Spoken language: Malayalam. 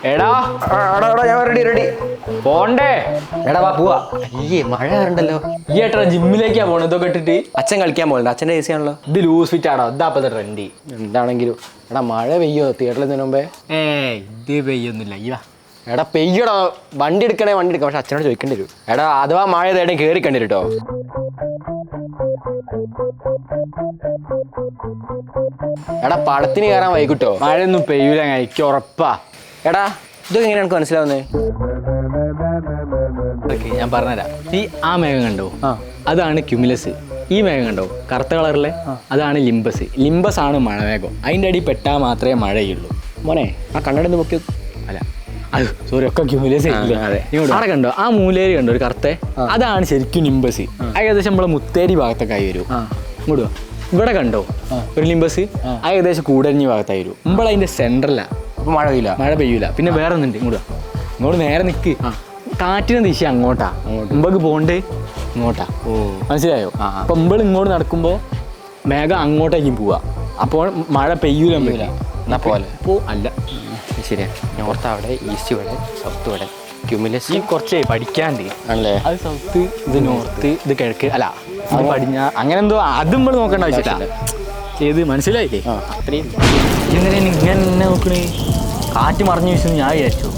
എടാ ഞാൻ റെഡി പോണ്ടേ? എടാ വാ പോവാ. അയ്യേ മഴ കണ്ടല്ലോ. ഈ ഏട്ടാ ജിമ്മിലേക്കാ പോണ ഇതൊക്കെ ഇട്ടിട്ട്. അച്ഛൻ കളിക്കാൻ പോകണ്ട, അച്ഛൻ്റെ AC ആണല്ലോ. ഇത് ലൂസ് ഫിറ്റ് ആണോ? ഇതാപ്പത്തെ ട്രെൻഡ്. എന്താണെങ്കിലും എടാ മഴ പെയ്യോ തിയേറ്ററിൽ നിന്ന് മുമ്പേ? ഇത് പെയ്യൊന്നുമില്ല. ഈ വാ. എടാ പെയ്യടോ, വണ്ടി എടുക്കണേ വണ്ടി എടുക്കാം, പക്ഷെ അച്ഛനോട് ചോദിക്കേണ്ടി വരും. എടാ അഥവാ മഴ തേടേ കയറി കണ്ടി കേട്ടോ. എടാ പടത്തിന് കയറാൻ വൈകിട്ടോ. മഴയൊന്നും പെയ്യൂല, എനിക്ക് ഉറപ്പാ. എടാ ഇതൊക്കെ എങ്ങനെയാണ് എനിക്ക് മനസ്സിലാവുന്നത്? ഞാൻ പറഞ്ഞുതരാം. ഈ ആ മേഘം കണ്ടോ? അതാണ് ക്യുമുലസ്. ഈ മേഘം കണ്ടോ കറുത്ത കളറിലെ? അതാണ് ലിംബസ്. ലിംബസ് ആണ് മഴമേഘം. അതിൻ്റെ അടി പെട്ടാൽ മാത്രമേ മഴയുള്ളൂ. മോനെ ആ കണ്ണടന്ന് നോക്കി. അല്ല അത് സോറി, ഒക്കെ ക്യുമുലസ് ഇല്ലേ? അവിടെ കണ്ടോ ആ മൂലേരി കണ്ടോ ഒരു കറുത്ത? അതാണ് ശരിക്കും ലിംബസ്. ഏകദേശം നമ്മളെ മുത്തേരി ഭാഗത്തൊക്കെ ആയി വരും. ഇങ്ങോട്ട് വാ. ഇവിടെ കണ്ടോ ഒരു ലിംബസ്? ഏകദേശം കൂടരഞ്ഞി ഭാഗത്തായി വരും. നമ്മൾ അതിന്റെ സെന്ററിലാ. അപ്പൊ മഴ പെയ്യൂല. പിന്നെ വേറെ ഒന്നുണ്ട്. ഇങ്ങോട്ട് നേരെ നിൽക്ക്. കാറ്റിന് ദിശ അങ്ങോട്ടാ, മുമ്പക്ക് പോണ്ട് ഇങ്ങോട്ടാ. മനസ്സിലായോ? അപ്പൊ മുമ്പ് ഇങ്ങോട്ട് നടക്കുമ്പോ മേഘം അങ്ങോട്ടേക്കും പോവാ. അപ്പോൾ മഴ പെയ്യൂല. എന്നാ പോലെ അല്ല ശരിയാ. നോർത്ത് അവിടെ, ഈസ്റ്റ് ഇവിടെ, സൗത്ത് ഇവിടെ. ക്യുമുലസ് ഈ കുറച്ച് പഠിക്കാണ്ട് ആണല്ലേ? അത് സൗത്ത്, ഇത് നോർത്ത്, ഇത് കിഴക്ക്. അല്ല അത് പടിഞ്ഞാറ്, അങ്ങനെ എന്തോ. അത് നമ്മൾ നോക്കേണ്ട ആവശ്യമില്ല. ഏത് മനസ്സിലായില്ലേ? അത്രയും ഇങ്ങനെ നോക്കണേ. കാറ്റ് മറിഞ്ഞു വീശുന്നു ഞാൻ വിചാരിച്ചു.